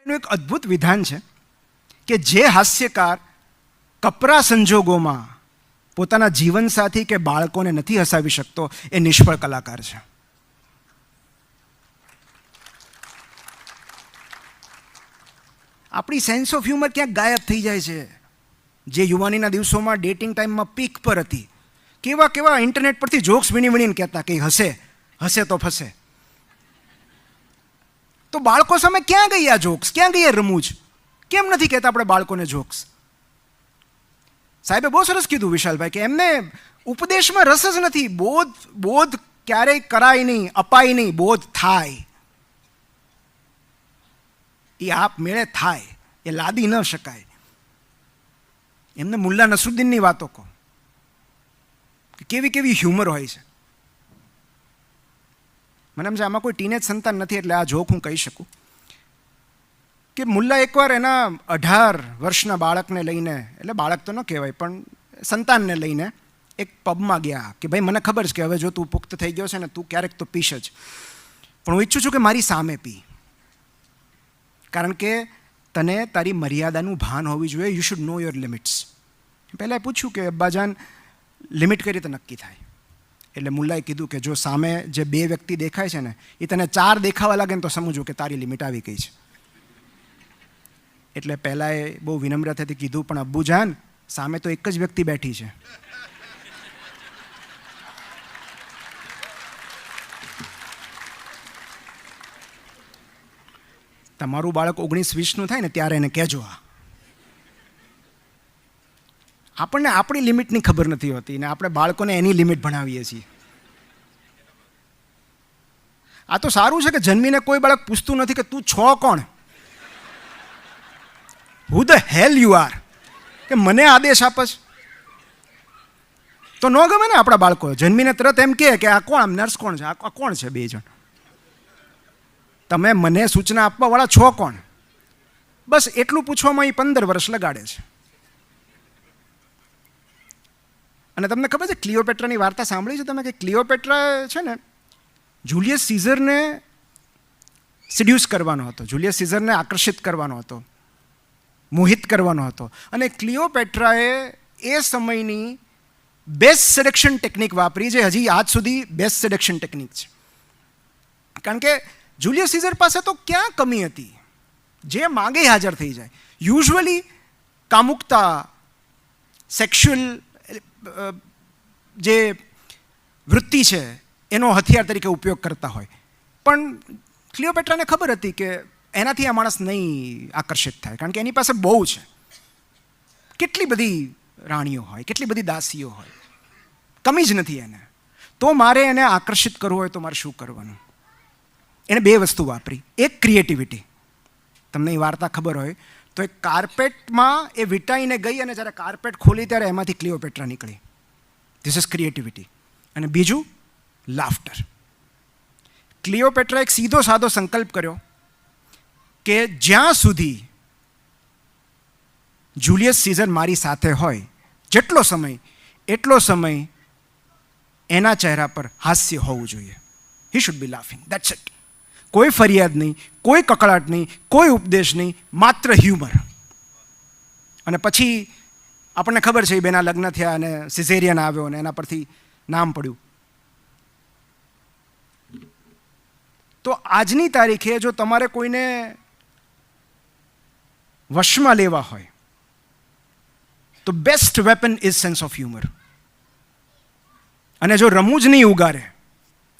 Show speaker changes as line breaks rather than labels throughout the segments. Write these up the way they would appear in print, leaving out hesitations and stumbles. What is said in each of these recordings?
એનું એક અદ્ભુત વિધાન છે કે જે હાસ્યકાર કપરા સંજોગોમાં પોતાના જીવનસાથી કે બાળકોને નથી હસાવી શકતો એ નિષ્ફળ કલાકાર છે. આપણી સેન્સ ઓફ હ્યુમર ક્યાંક ગાયબ થઈ જાય છે. જે યુવાનીના દિવસોમાં ડેટિંગ ટાઈમમાં પીક પર હતી, કેવા કેવા ઇન્ટરનેટ પરથી જોક્સ વીણીને કહેતા કે હસે તો ફસે. તો બાળકો સામે ક્યાં ગઈ આ જોક્સ, ક્યાં ગઈ આ રમૂજ? કેમ નથી કહેતા આપણે બાળકોને જોક્સ? સાહેબે બહુ સરસ કીધું વિશાલભાઈ કે એમને ઉપદેશમાં રસ જ નથી. બોધ ક્યારેય કરાય નહીં, અપાય નહીં, બોધ થાય. એ આપ મેળે થાય, એ લાદી ન શકાય. એમને મુલ્લા નસરુદ્દીનની વાતો કહો કે કેવી કેવી હ્યુમર હોય છે. મને એમ છે આમાં કોઈ ટીનેજ સંતાન નથી એટલે આ જોક હું કહી શકું કે મુલ્લા એકવાર એના 18 વર્ષના બાળકને લઈને, એટલે બાળક તો ન કહેવાય પણ સંતાનને લઈને એક પબમાં ગયા કે ભાઈ મને ખબર છે કે હવે જો તું પુખ્ત થઈ ગયો છે ને તું ક્યારેક તો પીશ જ, પણ હું ઈચ્છું છું કે મારી સામે પી, કારણ કે તને તારી મર્યાદાનું ભાન હોવી જોઈએ. You should know your limits. પહેલાં પૂછ્યું કે અબ્બાજાન લિમિટ કઈ રીતે નક્કી થાય? એટલે મુલ્લાએ કીધું કે જો સામે જે 2 વ્યક્તિ દેખાય છે ને એ તને 4 દેખાવા લાગે ને તો સમજવું કે તારી લિમિટ આવી ગઈ છે. એટલે પહેલાં એ બહુ વિનમ્રતાથી કીધું પણ અબ્બુજાન સામે તો એક જ વ્યક્તિ બેઠી છે. તમારું બાળક 19-20નું થાય ને ત્યારે એને કહેજો. આપણને આપણી લિમિટની ખબર નથી હોતી ને આપણે બાળકોને એની લિમિટ ભણાવીએ છીએ. આ તો સારું છે કે જન્મીને કોઈ બાળક પૂછતું નથી કે તું છો કોણ, હુ ધ હેલ યુ આર, કે મને આદેશ આપસ. તો ન ગમે ને આપણા બાળકો જન્મીને તરત એમ કહે કે આ કોણ, નર્સ કોણ છે, આ કોણ છે 2 જણ, તમે મને સૂચના આપવાવાળા છો કોણ? બસ એટલું પૂછવામાં એ 15 વર્ષ લગાડે છે. અને તમને ખબર છે ક્લિયોપેટ્રાની વાર્તા સાંભળી છે તમે કે ક્લિયોપેટ્રા છે ને જુલિયસ સીઝરને સિડ્યુસ કરવાનો હતો, જુલિયસ સીઝરને આકર્ષિત કરવાનો હતો, મોહિત કરવાનો હતો. અને ક્લિયોપેટ્રાએ એ સમયની બેસ્ટ સિલેક્શન ટેકનિક વાપરી જે હજી આજ સુધી બેસ્ટ સિલેક્શન ટેકનિક છે. કારણ કે જુલિયસ સીઝર પાસે તો ક્યાં કમી હતી, જે માગે હાજર થઈ જાય. યુઝ્યુઅલી કામુકતા, સેક્સ્યુઅલ જે વૃત્તિ છે એનો હથિયાર તરીકે ઉપયોગ કરતા હોય, પણ ક્લિયોપેટ્રાને ખબર હતી કે એનાથી આ માણસ નહીં આકર્ષિત થાય, કારણ કે એની પાસે બહુ છે. કેટલી બધી રાણીઓ હોય, કેટલી બધી દાસીઓ હોય, કમી જ નથી એને. તો મારે એને આકર્ષિત કરવું હોય તો મારે શું કરવાનું? એણે 2 વસ્તુ વાપરી. એક ક્રિએટિવિટી. તમને એ વાર્તા ખબર હોય તો એ કાર્પેટમાં એ વીંટાઈને ગઈ અને જ્યારે કાર્પેટ ખોલી ત્યારે એમાંથી ક્લિયોપેટ્રા નીકળી. This is creativity. અને બીજું લાફ્ટર. ક્લિયોપેટ્રા એક સીધો સાદો સંકલ્પ કર્યો કે જ્યાં સુધી જુલિયસ સીઝર મારી સાથે હોય, જેટલો સમય એટલો સમય એના ચહેરા પર હાસ્ય હોવું જોઈએ. He should be laughing, that's it. કોઈ ફરિયાદ નહીં, કોઈ કકળાટ નહીં, કોઈ ઉપદેશ નહીં, માત્ર હ્યુમર. અને પછી આપણને ખબર છે એ બેના લગ્ન થયા અને સિઝેરિયન આવ્યો અને એના પરથી નામ પડ્યું. તો આજની તારીખે જો તમારે કોઈને વશમાં લેવા હોય તો best weapon is sense of humour. અને જો રમૂજ નહીં ઉગારે,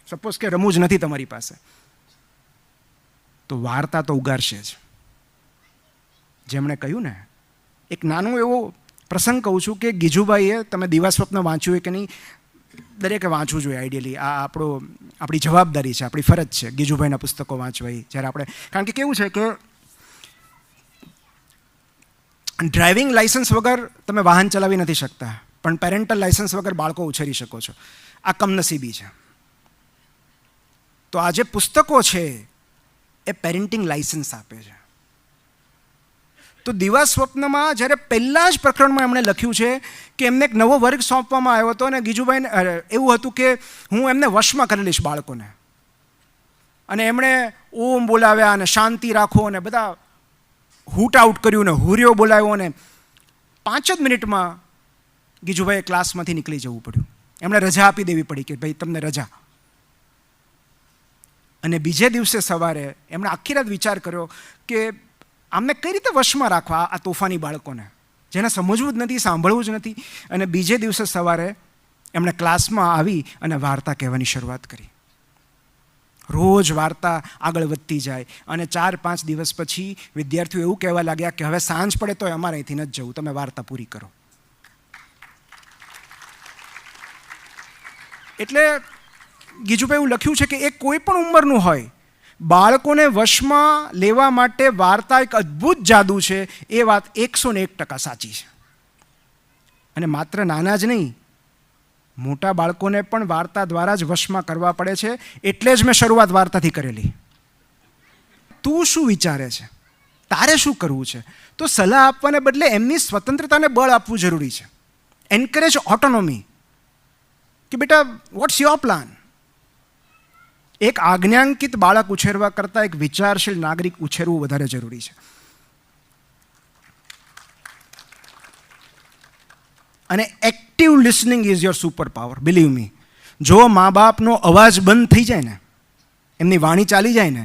સપોઝ કે રમૂજ નથી તમારી પાસે, તો વાર્તા તો ઉગારશે જ. જેમણે કહ્યું ને, એક નાનો એવો પ્રસંગ કહું છું કે ગીજુભાઈએ, તમે દીવા સ્વપ્ન વાંચ્યું હોય કે નહીં, દરેકે વાંચવું જોઈએ આઈડિયલી. આ આપણી જવાબદારી છે, આપણી ફરજ છે ગીજુભાઈના પુસ્તકો વાંચવા. જ્યારે આપણે, કારણ કે કેવું છે કે ડ્રાઇવિંગ લાઇસન્સ વગર તમે વાહન ચલાવી નથી શકતા, પણ પેરેન્ટલ લાઇસન્સ વગર બાળકો ઉછેરી શકો છો. આ કમનસીબી છે. તો આ જે પુસ્તકો છે એ પેરેન્ટિંગ લાઇસન્સ આપે છે. તો દીવા સ્વપ્નમાં જ્યારે પહેલાં જ પ્રકરણમાં એમણે લખ્યું છે કે એમને એક નવો વર્ગ સોંપવામાં આવ્યો હતો અને ગીજુભાઈને એવું હતું કે હું એમને વશમાં કરી લઈશ બાળકોને. અને એમણે ઓમ બોલાવ્યા અને શાંતિ રાખો અને બધા હૂટ આઉટ કર્યું ને હુરિયો બોલાવ્યો ને 5 જ મિનિટમાં ગીજુભાઈએ ક્લાસમાંથી નીકળી જવું પડ્યું. એમણે રજા આપી દેવી પડી કે ભાઈ તમને રજા. અને બીજે દિવસે સવારે એમણે આખી રાત વિચાર કર્યો કે આમને કઈ રીતે વશમાં રાખવા આ તોફાની બાળકોને, જેને સમજવું જ નથી, સાંભળવું જ નથી. અને બીજે દિવસે સવારે એમણે ક્લાસમાં આવી અને વાર્તા કહેવાની શરૂઆત કરી. રોજ વાર્તા આગળ વધતી જાય અને 4-5 દિવસ પછી વિદ્યાર્થીઓ એવું કહેવા લાગ્યા કે હવે સાંજ પડે તો અમારે અહીંથી નથી જવું, તમે વાર્તા પૂરી કરો. એટલે ગીજુભાઈ એવું લખ્યું છે કે એ કોઈ પણ ઉંમરનું હોય, બાળકોને વશમાં લેવા માટે વાર્તા એક અદ્ભુત જાદુ છે. એ વાત 101% સાચી છે. અને માત્ર નાના જ નહીં, મોટા બાળકોને પણ વાર્તા દ્વારા જ વશમાં કરવા પડે છે. એટલે જ મેં શરૂઆત વાર્તાથી કરેલી. તું શું વિચારે છે, તારે શું કરવું છે, તો સલાહ આપવાને બદલે એમની સ્વતંત્રતાને બળ આપવું જરૂરી છે. એન્કરેજ ઓટોનોમી કે બેટા વોટ્સ યોર પ્લાન. એક આજ્ઞાંકિત બાળક ઉછેરવા કરતાં એક વિચારશીલ નાગરિક ઉછેરવું વધારે જરૂરી છે. અને active listening is your super power, believe me. જો મા બાપનો અવાજ બંધ થઈ જાય ને, એમની વાણી ચાલી જાય ને,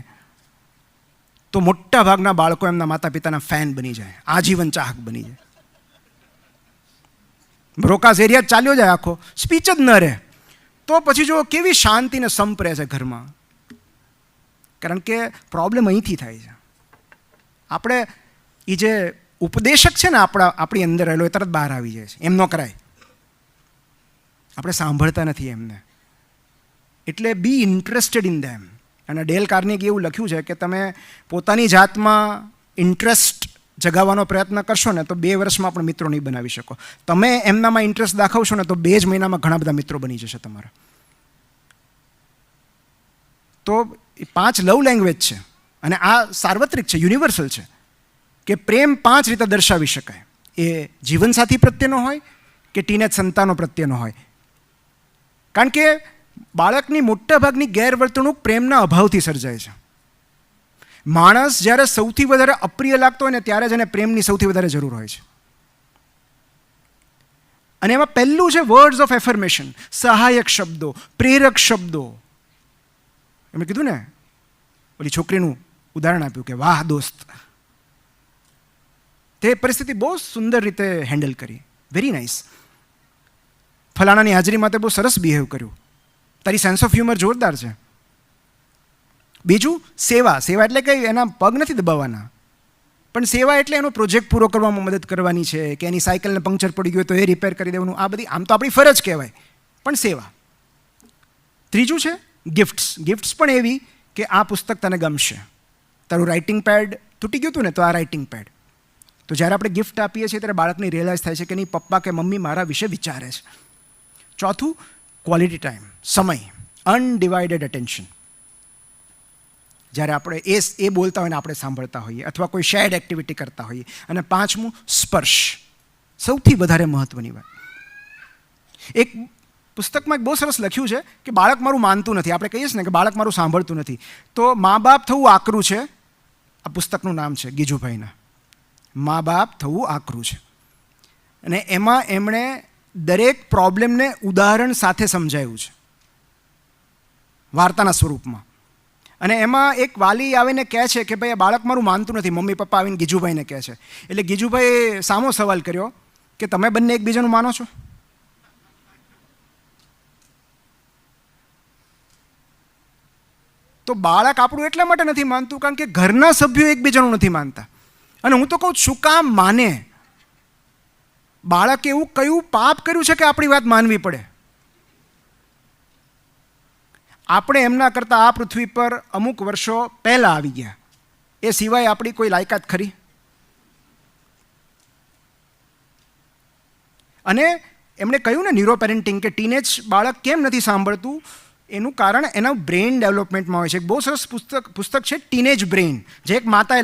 તો મોટા ભાગના બાળકો એમના માતા પિતાના ફેન બની જાય, આજીવન ચાહક બની જાય. બ્રોકાસ એરિયા ચાલ્યો જાય આખો, સ્પીચ જ ન રહે, તો પછી જો કેવી શાંતિને સંપ રહે છે ઘરમાં. કારણ કે પ્રોબ્લેમ અહીંથી થાય છે. આપણે એ જે ઉપદેશક છે ને આપણી અંદર રહેલો, એ તરત બહાર આવી જાય છે. એમ ન કરાય, આપણે સાંભળતા નથી એમને. એટલે બી ઇન્ટરેસ્ટેડ ઇન ધેમ. અને ડેલ કાર્નેગીએ એવું લખ્યું છે કે તમે પોતાની જાતમાં ઇન્ટરેસ્ટ જગાવવાનો પ્રયત્ન કરશો ને તો 2 વર્ષમાં પણ મિત્રો નહીં બનાવી શકો. તમે એમનામાં ઇન્ટરેસ્ટ દાખવશો ને તો 2 જ મહિનામાં ઘણા બધા મિત્રો બની જશે તમારા. તો 5 લવ લેંગ્વેજ છે અને આ સાર્વત્રિક છે, યુનિવર્સલ છે કે પ્રેમ 5 રીતે દર્શાવી શકાય. એ જીવનસાથી પ્રત્યેનો હોય કે ટીનેજ સંતાનો પ્રત્યેનો હોય. કારણ કે બાળકની મોટાભાગની ગેરવર્તણૂક પ્રેમના અભાવથી સર્જાય છે. માણસ જ્યારે સૌથી વધારે અપ્રિય લાગતો હોય ને ત્યારે જ એને પ્રેમની સૌથી વધારે જરૂર હોય છે. અને એમાં પહેલું છે વર્ડ્સ ઓફ એફર્મેશન, સહાયક શબ્દો, પ્રેરક શબ્દો. એમણે કીધું ને, ઓલી છોકરીનું ઉદાહરણ આપ્યું કે વાહ દોસ્ત, તે પરિસ્થિતિ બહુ સુંદર રીતે હેન્ડલ કરી, વેરી નાઇસ. ફલાણાની હાજરીમાં તે બહુ સરસ બિહેવ કર્યું, તારી સેન્સ ઓફ હ્યુમર જોરદાર છે. બીજું સેવા. સેવા એટલે કંઈ એના પગ નથી દબાવવાના, પણ સેવા એટલે એનો પ્રોજેક્ટ પૂરો કરવામાં મદદ કરવાની છે, કે એની સાયકલને પંક્ચર પડી ગયું હોય તો એ રિપેર કરી દેવાનું. આ બધી આમ તો આપણી ફરજ કહેવાય, પણ સેવા. ત્રીજું છે ગિફ્ટ્સ. ગિફ્ટ્સ પણ એવી કે આ પુસ્તક તને ગમશે, તારું રાઇટિંગ પેડ તૂટી ગયું હતું ને, તો આ રાઇટિંગ પેડ. તો જ્યારે આપણે ગિફ્ટ આપીએ છીએ ત્યારે બાળકને રિયલાઇઝ થાય છે કે નહીં, પપ્પા કે મમ્મી મારા વિશે વિચારે છે. ચોથું ક્વોલિટી ટાઈમ, સમય, અનડિવાઇડેડ અટેન્શન. જ્યારે આપણે એ બોલતા હોય ને આપણે સાંભળતા હોઈએ, અથવા કોઈ શેર્ડ એક્ટિવિટી કરતા હોઈએ. અને 5મું સ્પર્શ, સૌથી વધારે મહત્ત્વની વાત. એક પુસ્તકમાં એક બહુ સરસ લખ્યું છે કે બાળક મારું માનતું નથી. આપણે કહીએ છીએ ને કે બાળક મારું સાંભળતું નથી. તો મા બાપ થવું આકરું છે, આ પુસ્તકનું નામ છે ગીજુભાઈના. મા બાપ થવું આકરું છે. અને એમાં એમણે દરેક પ્રોબ્લેમને ઉદાહરણ સાથે સમજાવ્યું છે, વાર્તાના સ્વરૂપમાં. અને એમાં એક વાલી આવીને કહે છે કે ભાઈ આ બાળક મારું માનતું નથી. મમ્મી પપ્પા આવીને ગીજુભાઈને કહે છે. એટલે ગીજુભાઈએ સામો સવાલ કર્યો કે તમે બંને એકબીજાનું માનો છો? તો બાળક આપણું એટલા માટે નથી માનતું કારણ કે ઘરના સભ્યો એકબીજાનું નથી માનતા. અને હું તો કહું શું કામ માને? બાળકે એવું કયું પાપ કર્યું છે કે આપણી વાત માનવી પડે? આપણે એમના કરતાં આ પૃથ્વી પર અમુક વર્ષો પહેલાં આવી ગયા, એ સિવાય આપણી કોઈ લાયકાત ખરી? અને એમણે કહ્યું ને ન્યુરો પેરેન્ટિંગ કે ટીનેજ બાળક કેમ નથી સાંભળતું, એનું કારણ એના બ્રેઇન ડેવલપમેન્ટમાં હોય છે. એક બહુ સરસ પુસ્તક છે ટીનેજ બ્રેઇન, જે એક માતાએ લખ્યું.